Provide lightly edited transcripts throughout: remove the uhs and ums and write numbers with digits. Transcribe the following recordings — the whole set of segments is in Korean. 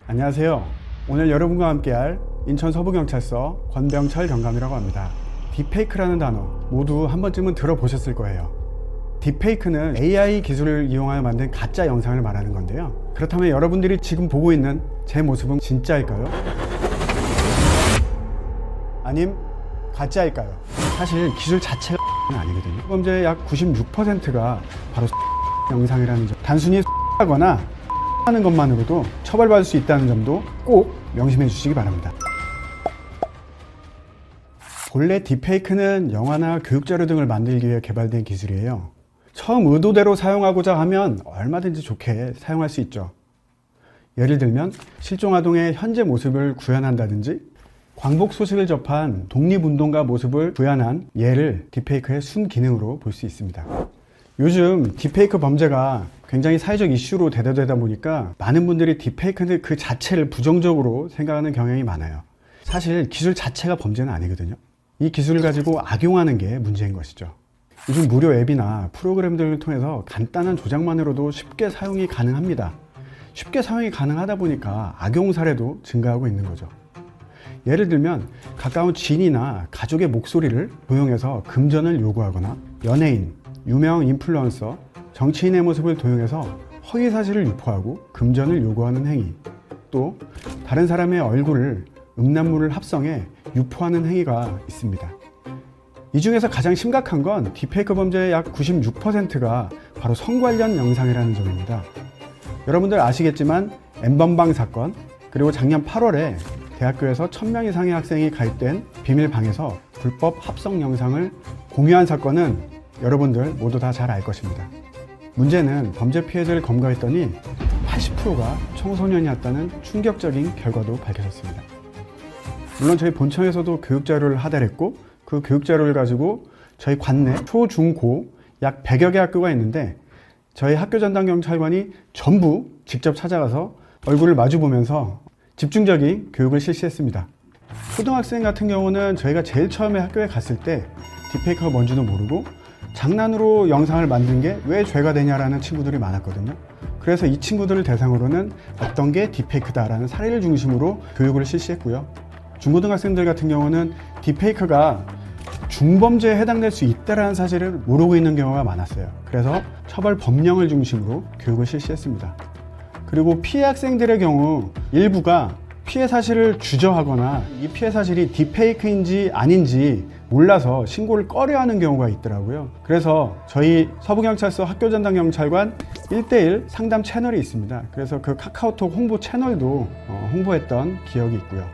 안녕하세요. 오늘 여러분과 함께할 인천 서부경찰서 권병철 경감이라고 합니다. 딥페이크라는 단어 모두 한 번쯤은 들어보셨을 거예요. 딥페이크는 AI 기술을 이용하여 만든 가짜 영상을 말하는 건데요. 그렇다면 여러분들이 지금 보고 있는 제 모습은 진짜일까요? 아님 가짜일까요? 사실 기술 자체가 아니거든요. 범죄의 약 96%가 바로 영상이라는 점. 단순히 하거나 하는 것만으로도 처벌받을 수 있다는 점도 꼭 명심해 주시기 바랍니다. 본래 딥페이크는 영화나 교육자료 등을 만들기 위해 개발된 기술이에요. 처음 의도대로 사용하고자 하면 얼마든지 좋게 사용할 수 있죠. 예를 들면 실종아동의 현재 모습을 구현한다든지 광복 소식을 접한 독립운동가 모습을 구현한 예를 딥페이크의 순기능으로 볼 수 있습니다. 요즘 딥페이크 범죄가 굉장히 사회적 이슈로 대두되다 보니까 많은 분들이 딥페이크 그 자체를 부정적으로 생각하는 경향이 많아요. 사실 기술 자체가 범죄는 아니거든요. 이 기술을 가지고 악용하는 게 문제인 것이죠. 요즘 무료 앱이나 프로그램들을 통해서 간단한 조작만으로도 쉽게 사용이 가능합니다. 쉽게 사용이 가능하다 보니까 악용 사례도 증가하고 있는 거죠. 예를 들면 가까운 지인이나 가족의 목소리를 도용해서 금전을 요구하거나 연예인, 유명 인플루언서, 정치인의 모습을 도용해서 허위 사실을 유포하고 금전을 요구하는 행위, 또 다른 사람의 얼굴을 음란물을 합성해 유포하는 행위가 있습니다. 이 중에서 가장 심각한 건 딥페이크 범죄의 약 96%가 바로 성 관련 영상이라는 점입니다. 여러분들 아시겠지만 N번방 사건, 그리고 작년 8월에 대학교에서 1000명 이상의 학생이 가입된 비밀방에서 불법 합성 영상을 공유한 사건은 여러분들 모두 다 잘 알 것입니다. 문제는 범죄 피해자를 검거했더니 80%가 청소년이었다는 충격적인 결과도 밝혀졌습니다. 물론 저희 본청에서도 교육자료를 하달했고 그 교육자료를 가지고 저희 관내 초, 중, 고 약 100여 개 학교가 있는데 저희 학교 전담 경찰관이 전부 직접 찾아가서 얼굴을 마주보면서 집중적인 교육을 실시했습니다. 초등학생 같은 경우는 저희가 제일 처음에 학교에 갔을 때 딥페이크가 뭔지도 모르고 장난으로 영상을 만든 게 왜 죄가 되냐라는 친구들이 많았거든요. 그래서 이 친구들을 대상으로는 어떤 게 딥페이크다라는 사례를 중심으로 교육을 실시했고요. 중고등학생들 같은 경우는 딥페이크가 중범죄에 해당될 수 있다는 사실을 모르고 있는 경우가 많았어요. 그래서 처벌 법령을 중심으로 교육을 실시했습니다. 그리고 피해 학생들의 경우 일부가 피해 사실을 주저하거나 이 피해 사실이 딥페이크인지 아닌지 몰라서 신고를 꺼려하는 경우가 있더라고요. 그래서 저희 서부경찰서 학교전담경찰관 1:1 상담 채널이 있습니다. 그래서 그 카카오톡 홍보 채널도 홍보했던 기억이 있고요.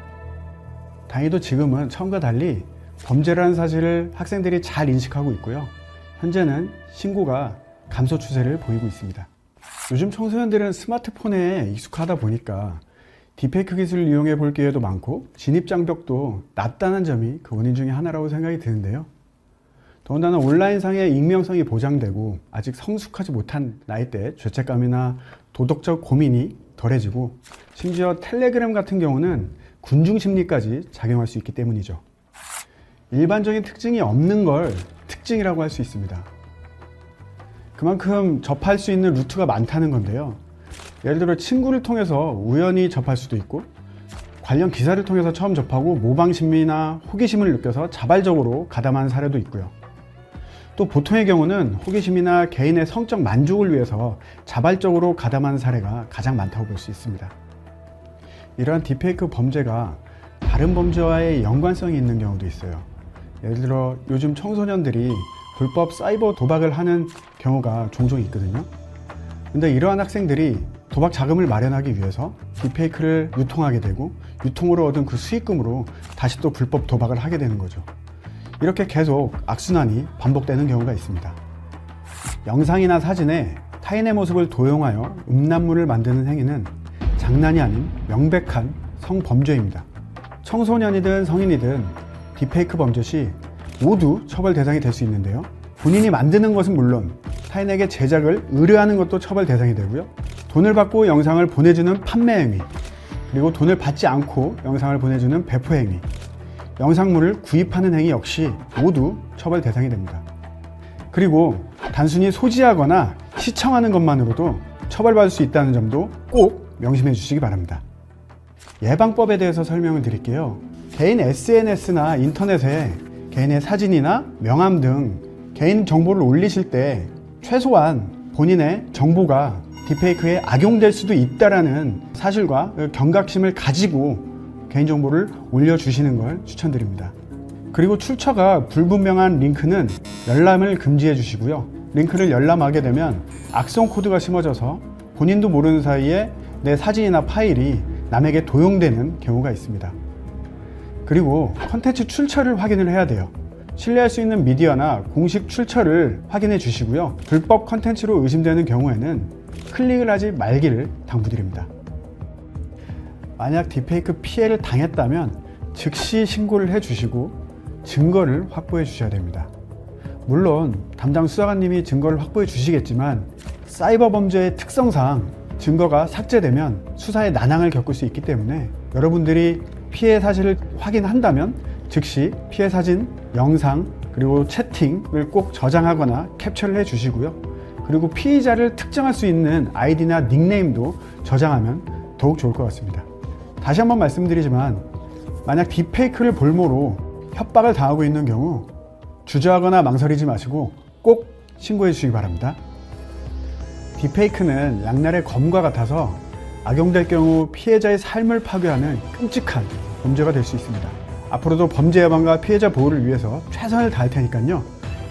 다행히도 지금은 처음과 달리 범죄라는 사실을 학생들이 잘 인식하고 있고요. 현재는 신고가 감소 추세를 보이고 있습니다. 요즘 청소년들은 스마트폰에 익숙하다 보니까 딥페이크 기술을 이용해 볼 기회도 많고 진입장벽도 낮다는 점이 그 원인 중에 하나라고 생각이 드는데요. 더군다나 온라인상의 익명성이 보장되고 아직 성숙하지 못한 나이대 죄책감이나 도덕적 고민이 덜해지고 심지어 텔레그램 같은 경우는 군중심리까지 작용할 수 있기 때문이죠. 일반적인 특징이 없는 걸 특징이라고 할 수 있습니다. 그만큼 접할 수 있는 루트가 많다는 건데요. 예를 들어 친구를 통해서 우연히 접할 수도 있고 관련 기사를 통해서 처음 접하고 모방심리나 호기심을 느껴서 자발적으로 가담하는 사례도 있고요. 또 보통의 경우는 호기심이나 개인의 성적 만족을 위해서 자발적으로 가담하는 사례가 가장 많다고 볼 수 있습니다. 이러한 딥페이크 범죄가 다른 범죄와의 연관성이 있는 경우도 있어요. 예를 들어 요즘 청소년들이 불법 사이버 도박을 하는 경우가 종종 있거든요. 근데 이러한 학생들이 도박 자금을 마련하기 위해서 딥페이크를 유통하게 되고 유통으로 얻은 그 수익금으로 다시 또 불법 도박을 하게 되는 거죠. 이렇게 계속 악순환이 반복되는 경우가 있습니다. 영상이나 사진에 타인의 모습을 도용하여 음란물을 만드는 행위는 장난이 아닌 명백한 성범죄입니다. 청소년이든 성인이든 딥페이크 범죄 시 모두 처벌 대상이 될 수 있는데요. 본인이 만드는 것은 물론 타인에게 제작을 의뢰하는 것도 처벌 대상이 되고요. 돈을 받고 영상을 보내주는 판매 행위, 그리고 돈을 받지 않고 영상을 보내주는 배포 행위, 영상물을 구입하는 행위 역시 모두 처벌 대상이 됩니다. 그리고 단순히 소지하거나 시청하는 것만으로도 처벌받을 수 있다는 점도 꼭 명심해 주시기 바랍니다. 예방법에 대해서 설명을 드릴게요. 개인 SNS나 인터넷에 개인의 사진이나 명함 등 개인 정보를 올리실 때 최소한 본인의 정보가 딥페이크에 악용될 수도 있다는 사실과 경각심을 가지고 개인정보를 올려주시는 걸 추천드립니다. 그리고 출처가 불분명한 링크는 열람을 금지해 주시고요. 링크를 열람하게 되면 악성 코드가 심어져서 본인도 모르는 사이에 내 사진이나 파일이 남에게 도용되는 경우가 있습니다. 그리고 콘텐츠 출처를 확인을 해야 돼요. 신뢰할 수 있는 미디어나 공식 출처를 확인해 주시고요. 불법 콘텐츠로 의심되는 경우에는 클릭을 하지 말기를 당부드립니다. 만약 딥페이크 피해를 당했다면 즉시 신고를 해 주시고 증거를 확보해 주셔야 됩니다. 물론 담당 수사관님이 증거를 확보해 주시겠지만 사이버 범죄의 특성상 증거가 삭제되면 수사에 난항을 겪을 수 있기 때문에 여러분들이 피해 사실을 확인한다면 즉시 피해 사진, 영상, 그리고 채팅을 꼭 저장하거나 캡처를 해 주시고요. 그리고 피의자를 특정할 수 있는 아이디나 닉네임도 저장하면 더욱 좋을 것 같습니다. 다시 한번 말씀드리지만 만약 딥페이크를 볼모로 협박을 당하고 있는 경우 주저하거나 망설이지 마시고 꼭 신고해 주시기 바랍니다. 딥페이크는 양날의 검과 같아서 악용될 경우 피해자의 삶을 파괴하는 끔찍한 범죄가 될 수 있습니다. 앞으로도 범죄 예방과 피해자 보호를 위해서 최선을 다할 테니까요.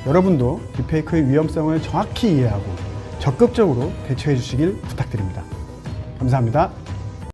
여러분도 딥페이크의 위험성을 정확히 이해하고 적극적으로 대처해 주시길 부탁드립니다. 감사합니다.